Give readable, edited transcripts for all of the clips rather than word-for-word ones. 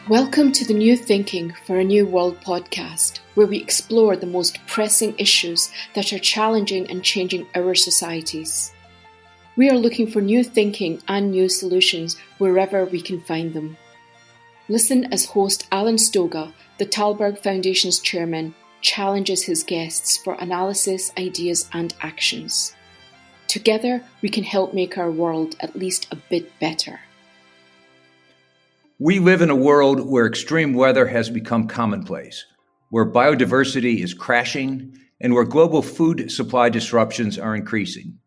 Welcome to the New Thinking for a New World podcast, where we explore the most pressing issues that are challenging and changing our societies. We are looking for new thinking and new solutions wherever we can find them. Listen as host Alan Stoga, the Talberg Foundation's chairman, challenges his guests for analysis, ideas and actions. Together, we can help make our world at least a bit better. We live in a world where extreme weather has become commonplace, where biodiversity is crashing, and where global food supply disruptions are increasing.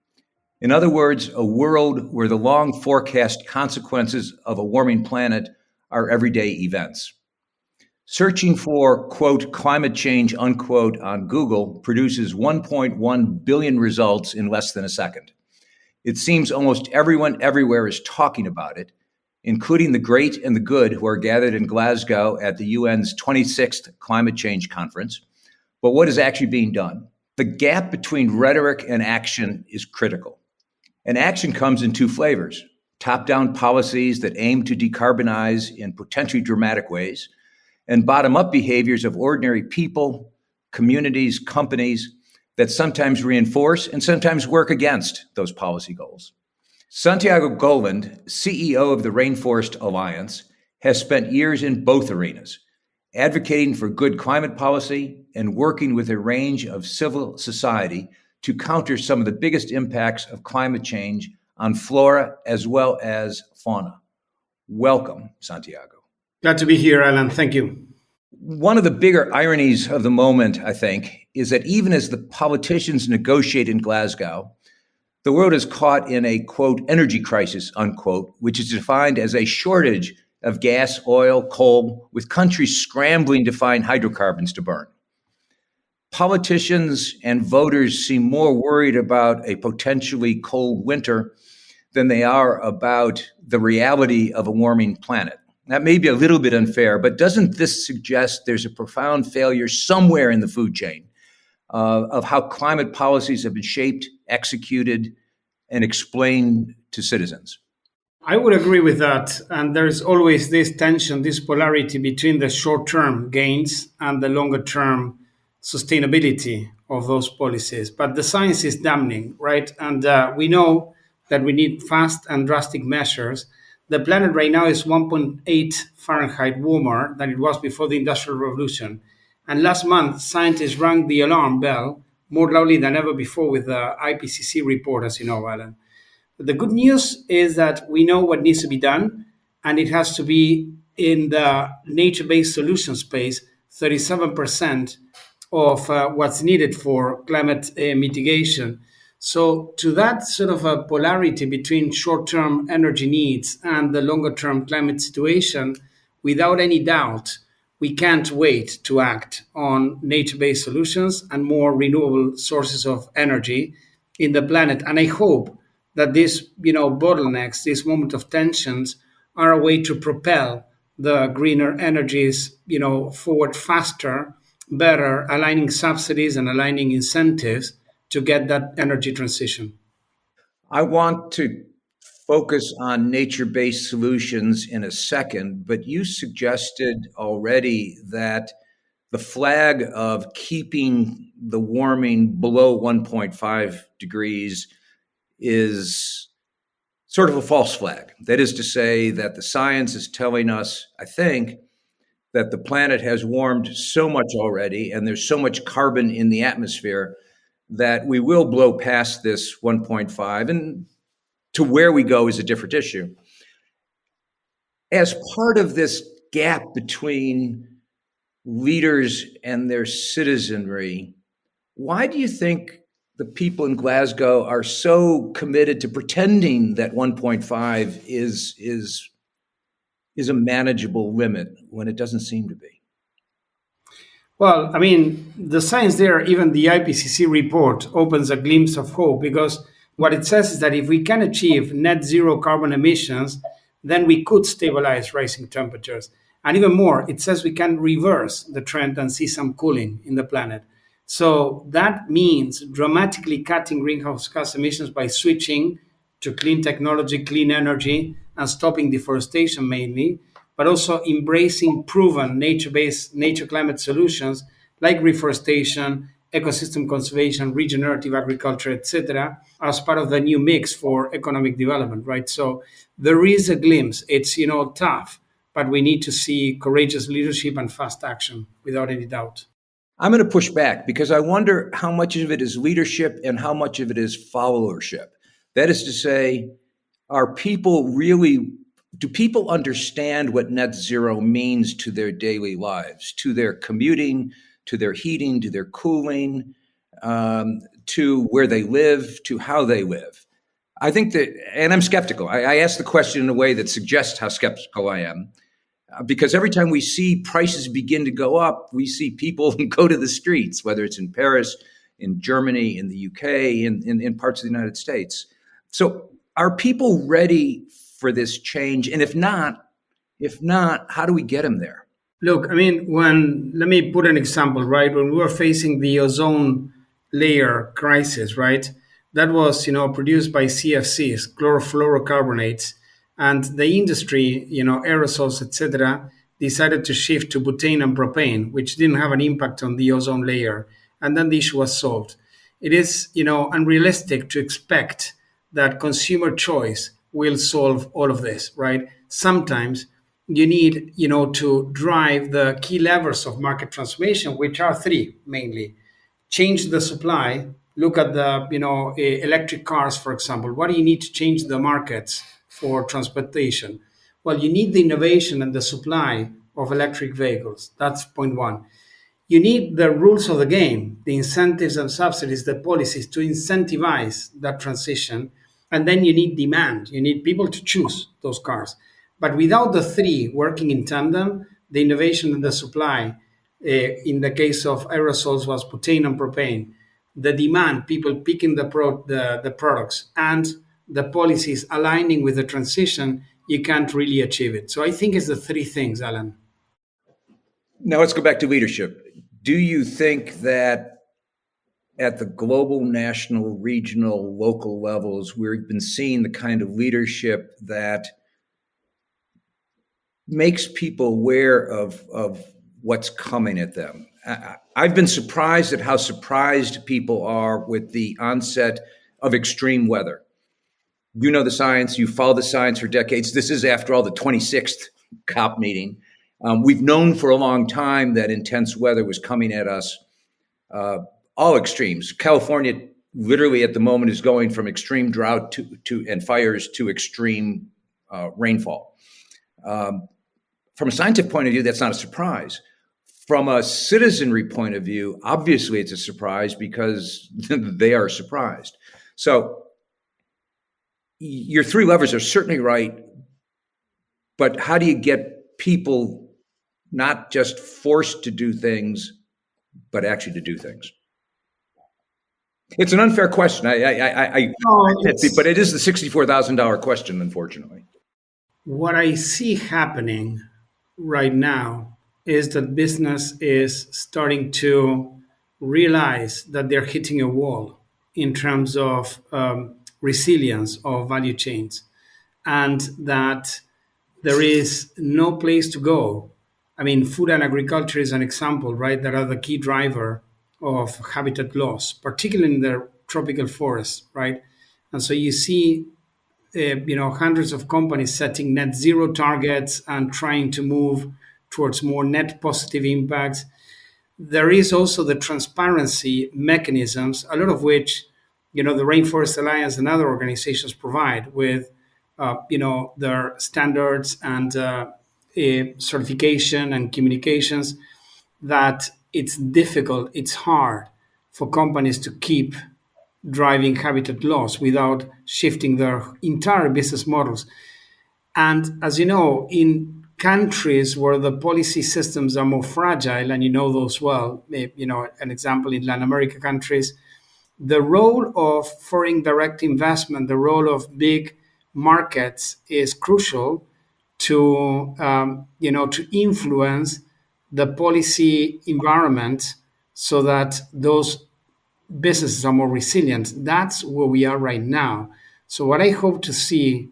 In other words, a world where the long forecast consequences of a warming planet are everyday events. Searching for, quote, climate change, unquote, on Google produces 1.1 billion results in less than a second. It seems almost everyone everywhere is talking about it, including the great and the good who are gathered in Glasgow at the UN's 26th Climate Change Conference. But what is actually being done? The gap between rhetoric and action is critical. And action comes in two flavors: top-down policies that aim to decarbonize in potentially dramatic ways, and bottom-up behaviors of ordinary people, communities, companies that sometimes reinforce and sometimes work against those policy goals. Santiago Gowland, CEO of the Rainforest Alliance, has spent years in both arenas, advocating for good climate policy and working with a range of civil society to counter some of the biggest impacts of climate change on flora as well as fauna. Welcome, Santiago. Glad to be here, Alan. Thank you. One of the bigger ironies of the moment, I think, is that even as the politicians negotiate in Glasgow, the world is caught in a, quote, energy crisis, unquote, which is defined as a shortage of gas, oil, coal, with countries scrambling to find hydrocarbons to burn. Politicians and voters seem more worried about a potentially cold winter than they are about the reality of a warming planet. That may be a little bit unfair, but doesn't this suggest there's a profound failure somewhere in the food chain of how climate policies have been shaped, executed, and explained to citizens? I would agree with that. And there's always this tension, this polarity between the short-term gains and the longer-term sustainability of those policies. But the science is damning, right? And we know that we need fast and drastic measures. The planet right now is 1.8 Fahrenheit warmer than it was before the Industrial Revolution. And last month, scientists rang the alarm bell more loudly than ever before with the IPCC report, as you know, Alan. But the good news is that we know what needs to be done, and it has to be in the nature-based solution space, 37% of what's needed for climate mitigation. So to that sort of a polarity between short-term energy needs and the longer-term climate situation, without any doubt, we can't wait to act on nature-based solutions and more renewable sources of energy in the planet. And I hope that these, bottlenecks, this moment of tensions, are a way to propel the greener energies, forward faster, better, aligning subsidies and aligning incentives to get that energy transition. I want to focus on nature-based solutions in a second, but you suggested already that the flag of keeping the warming below 1.5 degrees is sort of a false flag. That is to say that the science is telling us, I think, that the planet has warmed so much already and there's so much carbon in the atmosphere that we will blow past this 1.5, and to where we go is a different issue. As part of this gap between leaders and their citizenry, why do you think the people in Glasgow are so committed to pretending that 1.5 is a manageable limit when it doesn't seem to be? Well, I mean, the science there, even the IPCC report, opens a glimpse of hope, because what it says is that if we can achieve net zero carbon emissions, then we could stabilize rising temperatures. And even more, it says we can reverse the trend and see some cooling in the planet. So that means dramatically cutting greenhouse gas emissions by switching to clean technology, clean energy, and stopping deforestation mainly. but also embracing proven nature-based nature climate solutions like reforestation, ecosystem conservation, regenerative agriculture, etc., as part of the new mix for economic development, right? So there is a glimpse. It's tough, but we need to see courageous leadership and fast action without any doubt. I'm going to push back because I wonder how much of it is leadership and how much of it is followership. That is to say, do people understand what net zero means to their daily lives, to their commuting, to their heating, to their cooling, to where they live, to how they live? I think that, and I'm skeptical. I ask the question in a way that suggests how skeptical I am. Because every time we see prices begin to go up, we see people go to the streets, whether it's in Paris, in Germany, in the UK, in parts of the United States. So are people ready for this change? And if not, how do we get them there? Look, I mean, let me put an example, right? When we were facing the ozone layer crisis, right? That was, produced by CFCs, chlorofluorocarbonates. And the industry, aerosols, etc., decided to shift to butane and propane, which didn't have an impact on the ozone layer. And then the issue was solved. It is, unrealistic to expect that consumer choice will solve all of this, right? Sometimes you need, to drive the key levers of market transformation, which are three mainly. Change the supply. Look at the, electric cars, for example. What do you need to change the markets for transportation? Well, you need the innovation and the supply of electric vehicles. That's point one. You need the rules of the game, the incentives and subsidies, the policies to incentivize that transition. And then you need demand. You need people to choose those cars. But without the three working in tandem, the innovation and the supply, in the case of aerosols, was butane and propane. The demand, people picking the products, and the policies aligning with the transition, you can't really achieve it. So I think it's the three things, Alan. Now let's go back to leadership. Do you think that at the global, national, regional, local levels, we've been seeing the kind of leadership that makes people aware of what's coming at them? I've been surprised at how surprised people are with the onset of extreme weather. You know the science, you follow the science for decades. This is, after all, the 26th COP meeting. We've known for a long time that intense weather was coming at us, all extremes. California literally at the moment is going from extreme drought to and fires to extreme rainfall. From a scientific point of view, that's not a surprise. From a citizenry point of view, obviously it's a surprise because they are surprised. So your three levers are certainly right, but how do you get people not just forced to do things, but actually to do things? It's an unfair question. But it is the $64,000 question, unfortunately. What I see happening right now is that business is starting to realize that they're hitting a wall in terms of resilience of value chains, and that there is no place to go. I mean, food and agriculture is an example, right? That are the key driver of habitat loss, particularly in the tropical forests, right? And so you see, hundreds of companies setting net zero targets and trying to move towards more net positive impacts. There is also the transparency mechanisms, a lot of which, the Rainforest Alliance and other organizations provide with, their standards and certification and communications, that it's difficult, it's hard for companies to keep driving habitat loss without shifting their entire business models. And as you know, in countries where the policy systems are more fragile, and you know those well, an example in Latin America countries, the role of foreign direct investment, the role of big markets is crucial to, to influence the policy environment so that those businesses are more resilient. That's where we are right now. So what I hope to see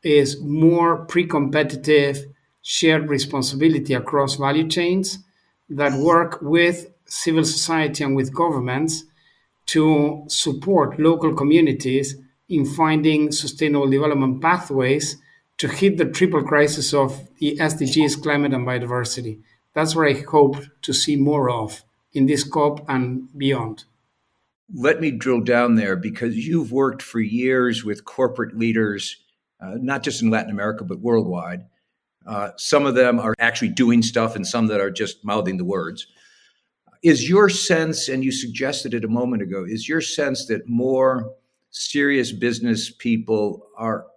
is more pre-competitive, shared responsibility across value chains that work with civil society and with governments to support local communities in finding sustainable development pathways to hit the triple crisis of the SDGs, climate, and biodiversity. That's what I hope to see more of in this COP and beyond. Let me drill down there because you've worked for years with corporate leaders, not just in Latin America, but worldwide. Some of them are actually doing stuff and some that are just mouthing the words. Is your sense, and you suggested it a moment ago, is your sense that more serious business people are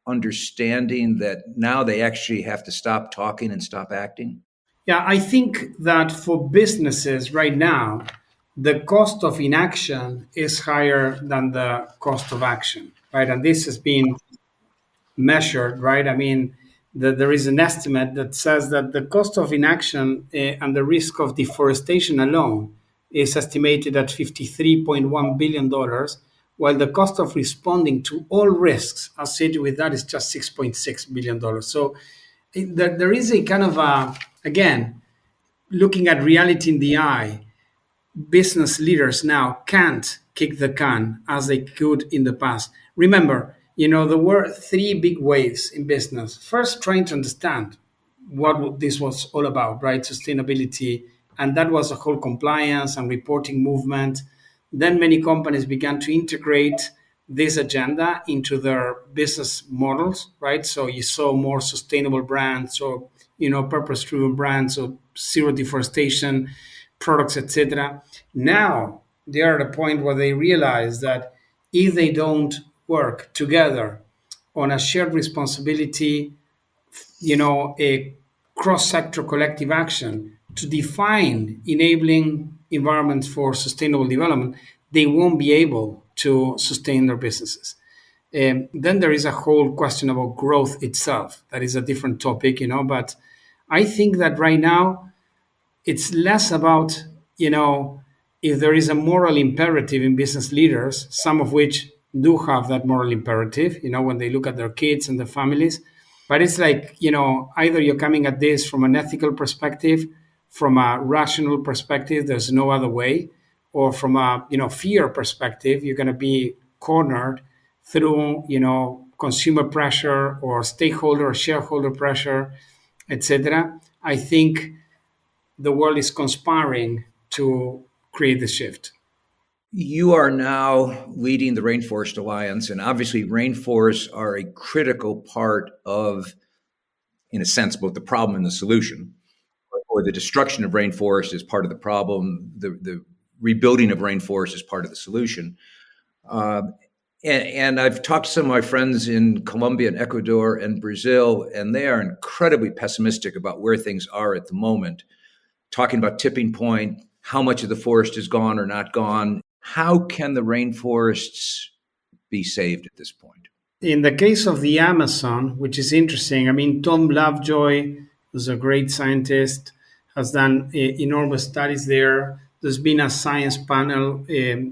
understanding that now they actually have to stop talking and stop acting? Yeah, I think that for businesses right now, the cost of inaction is higher than the cost of action, right? And this has been measured, right? I mean, there is an estimate that says that the cost of inaction and the risk of deforestation alone is estimated at $53.1 billion, while the cost of responding to all risks associated with that is just $6.6 billion. So there is a kind of again, looking at reality in the eye, business leaders now can't kick the can as they could in the past. Remember, there were three big waves in business. First, trying to understand what this was all about, right? Sustainability. And that was a whole compliance and reporting movement. Then many companies began to integrate this agenda into their business models, right? So you saw more sustainable brands or, purpose-driven brands or zero deforestation products, etc. Now they are at a point where they realize that if they don't work together on a shared responsibility, a cross-sector collective action to define enabling environments for sustainable development, they won't be able to sustain their businesses. Then there is a whole question about growth itself. That is a different topic, but I think that right now it's less about, if there is a moral imperative in business leaders, some of which do have that moral imperative, when they look at their kids and their families. But it's like, either you're coming at this from an ethical perspective, from a rational perspective, there's no other way, or from a, fear perspective, you're going to be cornered through, consumer pressure or stakeholder or shareholder pressure, etc. I think the world is conspiring to create the shift. You are now leading the Rainforest Alliance, and obviously rainforests are a critical part of, in a sense, both the problem and the solution. Or the destruction of rainforests is part of the problem. The rebuilding of rainforests is part of the solution. And I've talked to some of my friends in Colombia and Ecuador and Brazil, and they are incredibly pessimistic about where things are at the moment, talking about tipping point, how much of the forest is gone or not gone. How can the rainforests be saved at this point? In the case of the Amazon, which is interesting, Tom Lovejoy, who's a great scientist, has done enormous studies there. There's been a science panel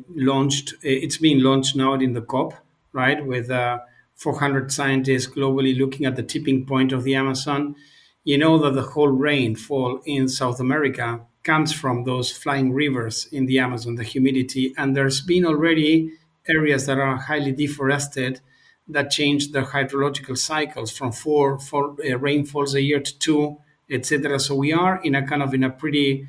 launched. It's being launched now in the COP, right, with 400 scientists globally looking at the tipping point of the Amazon. You know that the whole rainfall in South America comes from those flying rivers in the Amazon, the humidity. And there's been already areas that are highly deforested that change their hydrological cycles from four rainfalls a year to two, etc. So we are in a pretty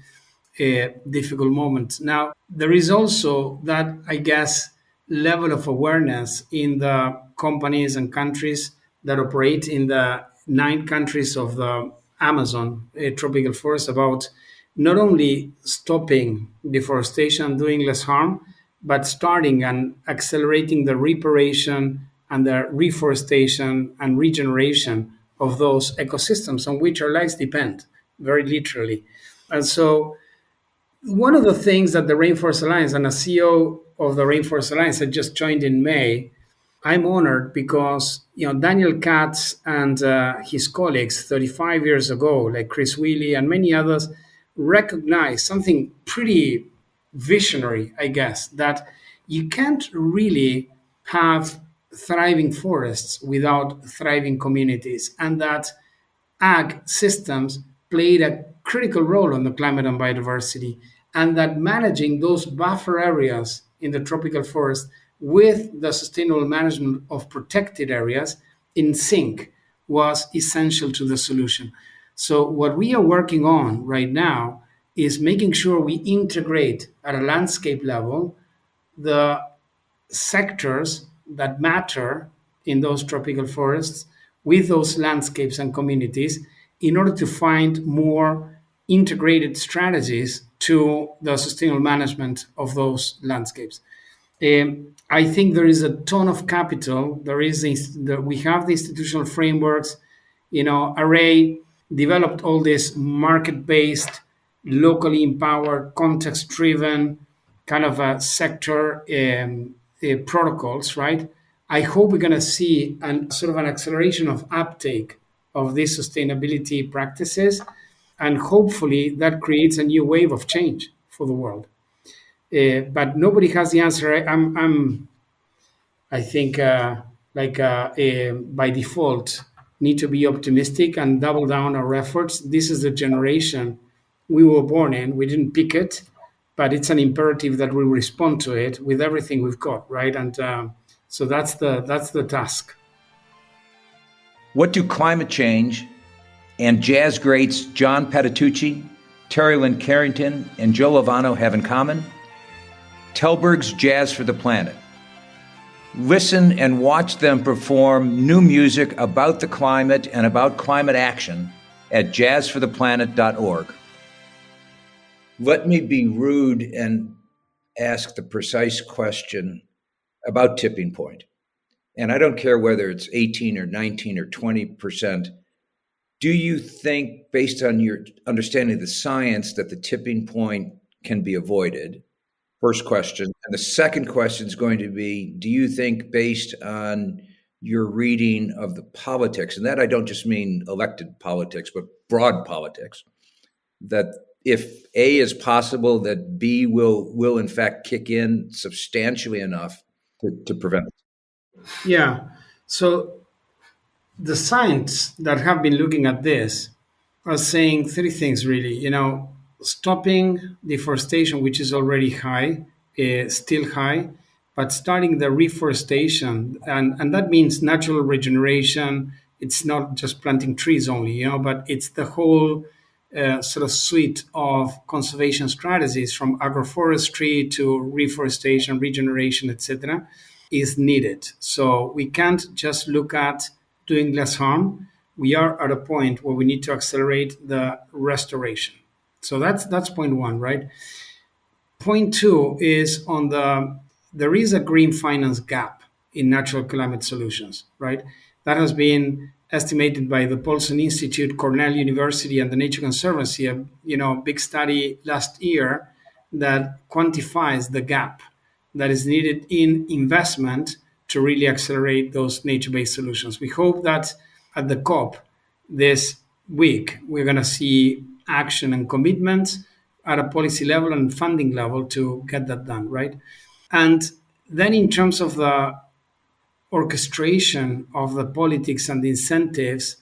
difficult moment. Now, there is also that, I guess, level of awareness in the companies and countries that operate in the 9 countries of the Amazon tropical forest about not only stopping deforestation, doing less harm, but starting and accelerating the reparation and the reforestation and regeneration of those ecosystems on which our lives depend, very literally. And so one of the things that the Rainforest Alliance, and a CEO of the Rainforest Alliance had just joined in May, I'm honored because Daniel Katz and his colleagues 35 years ago, like Chris Wheely and many others, recognized something pretty visionary, I guess, that you can't really have thriving forests without thriving communities, and that ag systems played a critical role on the climate and biodiversity, and that managing those buffer areas in the tropical forest with the sustainable management of protected areas in sync was essential to the solution. So, what we are working on right now is making sure we integrate at a landscape level the sectors that matter in those tropical forests with those landscapes and communities in order to find more integrated strategies to the sustainable management of those landscapes. I think there is a ton of capital. We have the institutional frameworks. Array developed all this market-based, locally empowered, context-driven kind of sector protocols, right? I hope we're going to see sort of an acceleration of uptake of these sustainability practices, and hopefully that creates a new wave of change for the world. But nobody has the answer. I think, by default, need to be optimistic and double down our efforts. This is the generation we were born in. We didn't pick it, but it's an imperative that we respond to it with everything we've got, right? And so that's the task. What do climate change and jazz greats John Patitucci, Terry Lynn Carrington, and Joe Lovano have in common? Tellberg's Jazz for the Planet. Listen and watch them perform new music about the climate and about climate action at jazzfortheplanet.org. Let me be rude and ask the precise question about tipping point. And I don't care whether it's 18 or 19 or 20%. Do you think, based on your understanding of the science, that the tipping point can be avoided? First question. And the second question is going to be, do you think, based on your reading of the politics, and that I don't just mean elected politics, but broad politics, that if A is possible, that B will in fact kick in substantially enough to prevent it? Yeah. So the science that have been looking at this are saying three things really. Stopping deforestation, which is already high, still high, but starting the reforestation, and that means natural regeneration. It's not just planting trees only, but it's the whole sort of suite of conservation strategies, from agroforestry to reforestation, regeneration, etc., is needed. So we can't just look at doing less harm. We are at a point where we need to accelerate the restoration. So that's point one, right? Point two is there is a green finance gap in natural climate solutions, right? That has been estimated by the Paulson Institute, Cornell University, and the Nature Conservancy, a big study last year that quantifies the gap that is needed in investment to really accelerate those nature-based solutions. We hope that at the COP this week, we're going to see action and commitments at a policy level and funding level to get that done, right? And then in terms of the orchestration of the politics and the incentives,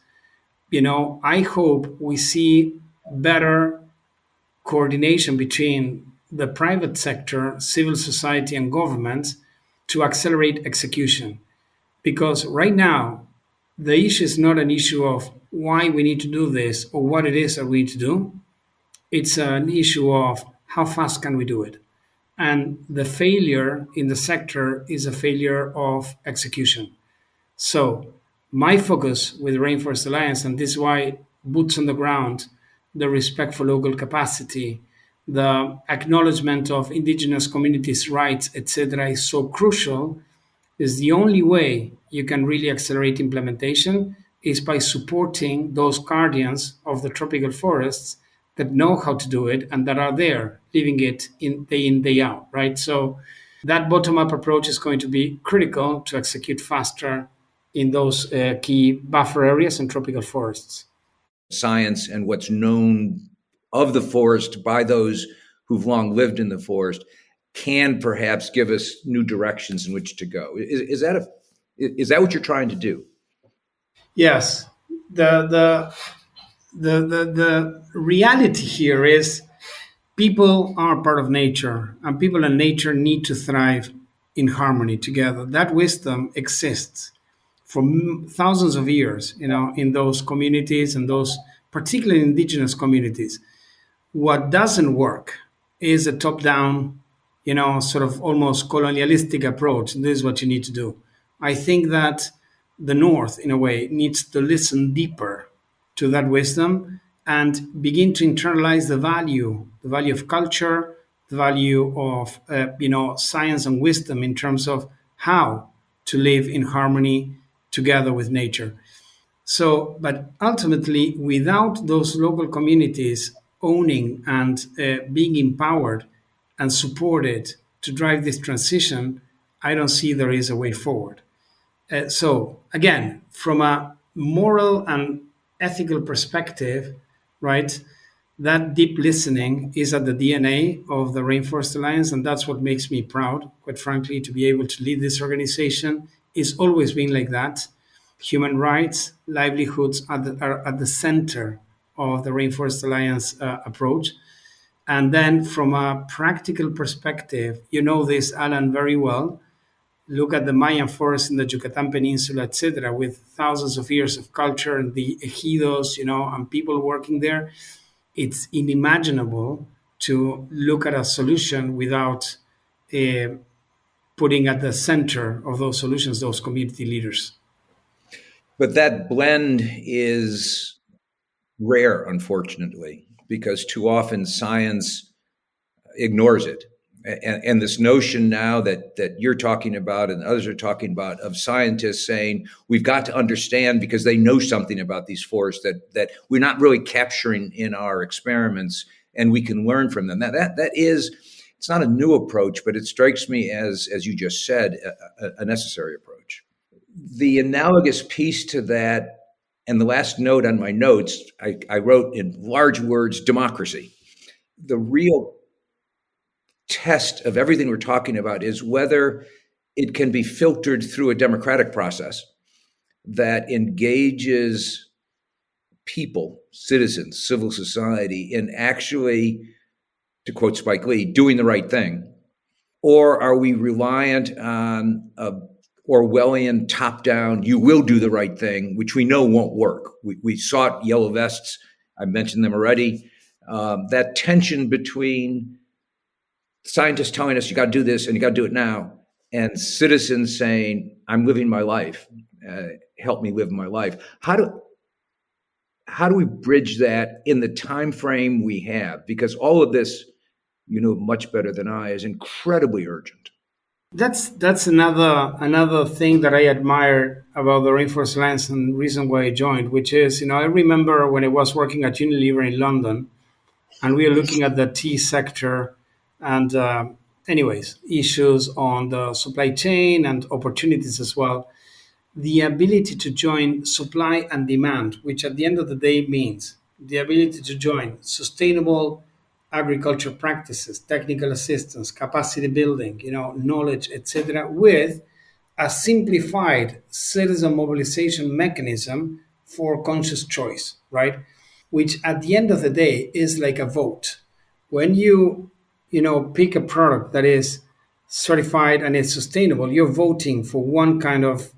I hope we see better coordination between the private sector, civil society, and governments to accelerate execution. Because right now, the issue is not an issue of why we need to do this or what it is that we need to do. It's an issue of how fast can we do it. And the failure in the sector is a failure of execution. So my focus with Rainforest Alliance, and this is why boots on the ground, the respect for local capacity, the acknowledgement of indigenous communities' rights, etc., is so crucial, is the only way you can really accelerate implementation is by supporting those guardians of the tropical forests that know how to do it and that are there living it in, day out, right? So that bottom-up approach is going to be critical to execute faster in those key buffer areas and tropical forests. Science and what's known of the forest by those who've long lived in the forest can perhaps give us new directions in which to go. Is that what you're trying to do? Yes. The the reality here is people are part of nature, and people and nature need to thrive in harmony together. That wisdom exists for thousands of years, in those communities, and those particularly indigenous communities. What doesn't work is a top-down, sort of almost colonialistic approach. This is what you need to do. I think that the North, in a way, needs to listen deeper to that wisdom and begin to internalize the value of culture, the value of science and wisdom in terms of how to live in harmony together with nature. So, but ultimately, without those local communities owning and being empowered and supported to drive this transition, I don't see there is a way forward. So, again, from a moral and ethical perspective, right, that deep listening is at the DNA of the Rainforest Alliance, and that's what makes me proud, quite frankly, to be able to lead this organization. It's always been like that. Human rights, livelihoods are at the center of the Rainforest Alliance approach. And then from a practical perspective, you know this, Alan, very well. Look at the Mayan forest in the Yucatan Peninsula, etc., with thousands of years of culture and the ejidos, and people working there. It's unimaginable to look at a solution without putting at the center of those solutions those community leaders. But that blend is rare, unfortunately, because too often science ignores it. And this notion now that you're talking about and others are talking about of scientists saying we've got to understand because they know something about these forests that we're not really capturing in our experiments, and we can learn from them. That is, it's not a new approach, but it strikes me as you just said, a necessary approach. The analogous piece to that, and the last note on my notes, I wrote in large words, democracy. The real test of everything we're talking about is whether it can be filtered through a democratic process that engages people, citizens, civil society in actually, to quote Spike Lee, doing the right thing. Or are we reliant on a Orwellian top-down, you will do the right thing, which we know won't work. We saw it, yellow vests, I mentioned them already. That tension between scientists telling us you got to do this and you got to do it now, and citizens saying, I'm living my life, help me live my life. How do we bridge that in the time frame we have? Because all of this, much better than I, is incredibly urgent. That's another thing that I admire about the Rainforest Alliance and the reason why I joined, which is, I remember when I was working at Unilever in London, and we were looking at the tea sector and issues on the supply chain and opportunities as well. The ability to join supply and demand, which at the end of the day means the ability to join sustainable agriculture practices, technical assistance, capacity building, knowledge, etc., with a simplified citizen mobilization mechanism for conscious choice, right? Which at the end of the day is like a vote. When you pick a product that is certified and is sustainable, you're voting for one kind of,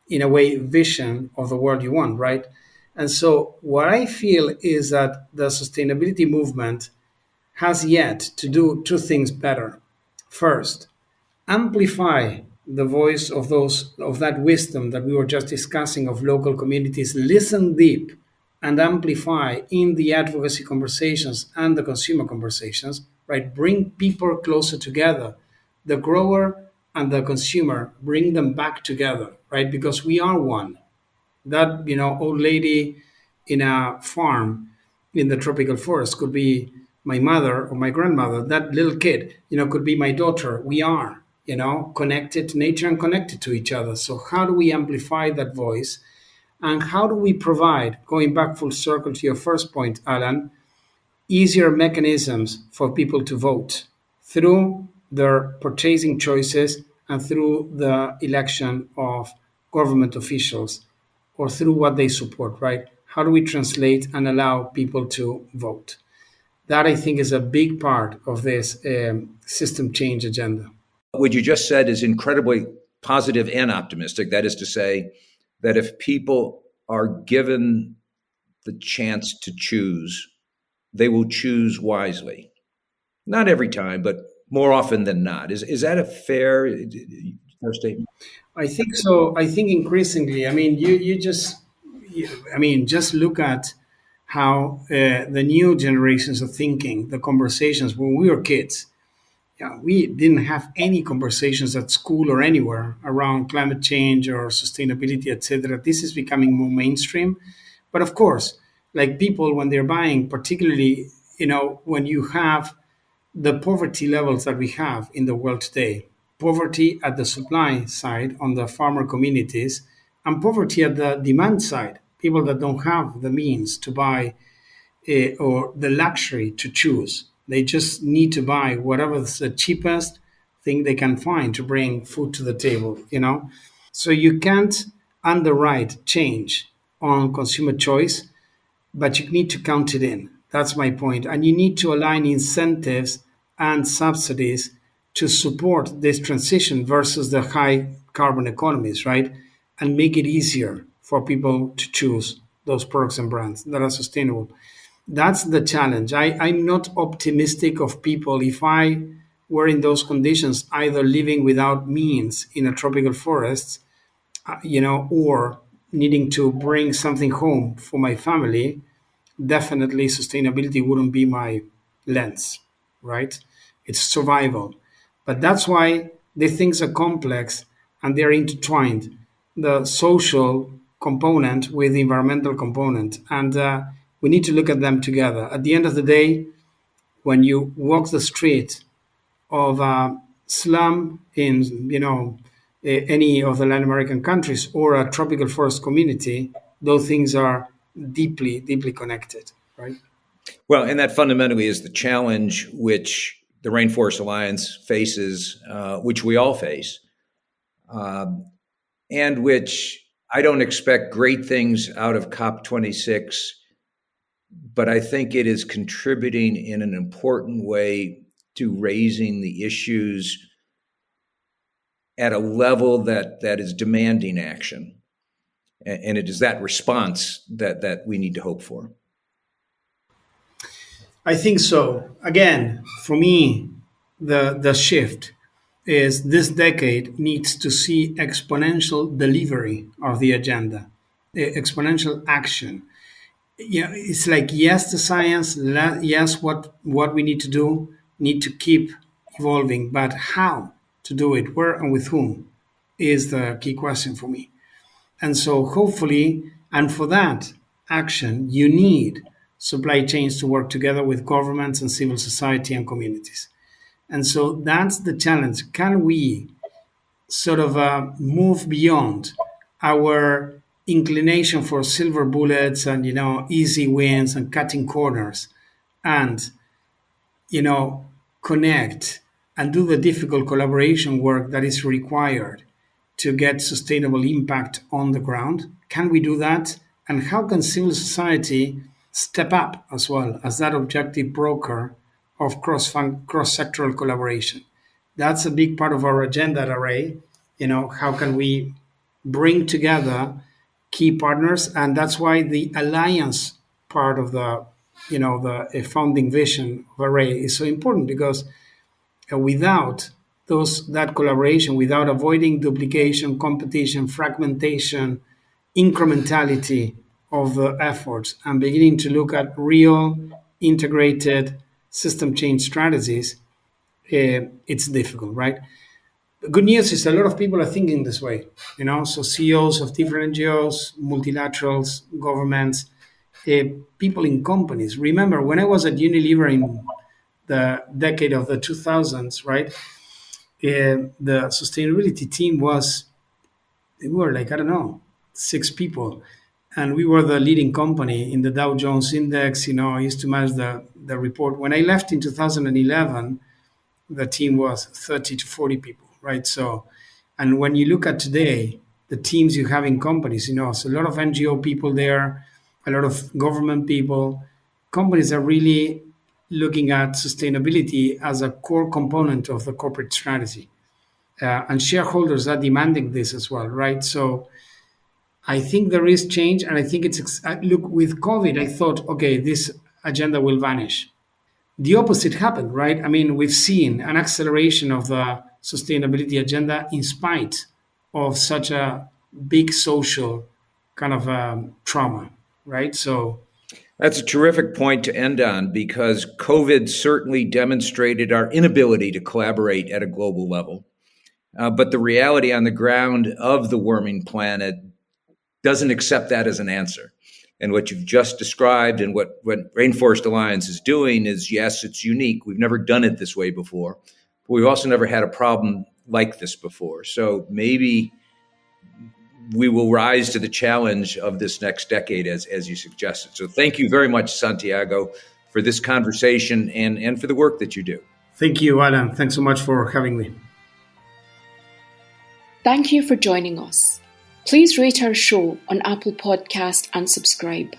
in a way, vision of the world you want, right? And so what I feel is that the sustainability movement has yet to do two things better. First, amplify the voice of that wisdom that we were just discussing of local communities. Listen deep and amplify in the advocacy conversations and the consumer conversations, right? Bring people closer together. The grower and the consumer, bring them back together, right? Because we are one. That, old lady in a farm in the tropical forest could be my mother or my grandmother. That little kid, could be my daughter. We are, connected to nature and connected to each other. So how do we amplify that voice? And how do we provide, going back full circle to your first point, Alan, easier mechanisms for people to vote through their purchasing choices and through the election of government officials or through what they support, right? how do we translate and allow people to vote? That I think is a big part of this system change agenda. What you just said is incredibly positive and optimistic. That is to say, that if people are given the chance to choose, they will choose wisely. Not every time, but more often than not. Is that a fair statement? I think so. I think increasingly. I mean, just look at how the new generations are thinking. The conversations when we were kids, yeah, we didn't have any conversations at school or anywhere around climate change or sustainability, etc. This is becoming more mainstream. But of course, like people when they're buying, particularly, when you have the poverty levels that we have in the world today, poverty at the supply side on the farmer communities, and poverty at the demand side, people that don't have the means to buy or the luxury to choose. They just need to buy whatever's the cheapest thing they can find to bring food to the table. So you can't underwrite change on consumer choice, but you need to count it in. That's my point. And you need to align incentives and subsidies to support this transition versus the high carbon economies, right? And make it easier for people to choose those products and brands that are sustainable. That's the challenge. I'm not optimistic of people if I were in those conditions, either living without means in a tropical forest, or needing to bring something home for my family. Definitely sustainability wouldn't be my lens, right? It's survival. But that's why the things are complex and they're intertwined. The social component with the environmental component. And we need to look at them together. At the end of the day, when you walk the street of a slum in, any of the Latin American countries or a tropical forest community, those things are deeply, deeply connected, right? Well, and that fundamentally is the challenge which the Rainforest Alliance faces, which we all face, and which I don't expect great things out of COP26, but I think it is contributing in an important way to raising the issues at a level that is demanding action. And it is that response that we need to hope for. I think so. Again, for me, the shift is this decade needs to see exponential delivery of the agenda, exponential action. It's like, yes, the science, yes, what we need to do, need to keep evolving, but how to do it, where and with whom, is the key question for me. And so hopefully, and for that action, you need supply chains to work together with governments and civil society and communities. And so that's the challenge. Can we sort of move beyond our inclination for silver bullets and, easy wins and cutting corners and, connect and do the difficult collaboration work that is required to get sustainable impact on the ground? Can we do that? And how can civil society step up as well as that objective broker of cross-sectoral collaboration? That's a big part of our agenda at Array. How can we bring together key partners? And that's why the alliance part of the founding vision of Array is so important, because without that collaboration, without avoiding duplication, competition, fragmentation, incrementality of the efforts, and beginning to look at real integrated system change strategies, it's difficult, right? The good news is a lot of people are thinking this way, so CEOs of different NGOs, multilaterals, governments, people in companies. Remember, when I was at Unilever in the decade of the 2000s, right? The sustainability team we were like, I don't know, 6 people. And we were the leading company in the Dow Jones Index. I used to manage the report. When I left in 2011, the team was 30 to 40 people, right? So, and when you look at today, the teams you have in companies, so a lot of NGO people there, a lot of government people, companies are really looking at sustainability as a core component of the corporate strategy. And shareholders are demanding this as well, right? So I think there is change, and I think look, with COVID, I thought, okay, this agenda will vanish. The opposite happened, right? I mean, we've seen an acceleration of the sustainability agenda in spite of such a big social kind of trauma, right? So that's a terrific point to end on, because COVID certainly demonstrated our inability to collaborate at a global level. But the reality on the ground of the warming planet doesn't accept that as an answer. And what you've just described and what Rainforest Alliance is doing is, yes, it's unique. We've never done it this way before, but we've also never had a problem like this before. So maybe we will rise to the challenge of this next decade, as you suggested. So thank you very much, Santiago, for this conversation and for the work that you do. Thank you, Alan. Thanks so much for having me. Thank you for joining us. Please rate our show on Apple Podcast and subscribe.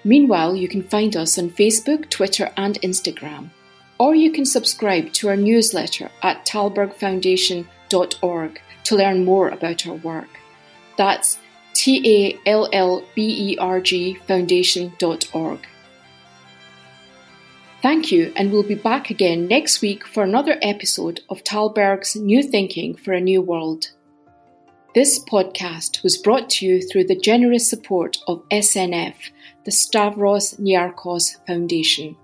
Meanwhile, you can find us on Facebook, Twitter, and Instagram. Or you can subscribe to our newsletter at tallbergfoundation.org to learn more about our work. That's TALLBERG foundation.org. Thank you, and we'll be back again next week for another episode of Tallberg's New Thinking for a New World. This podcast was brought to you through the generous support of SNF, the Stavros Niarchos Foundation.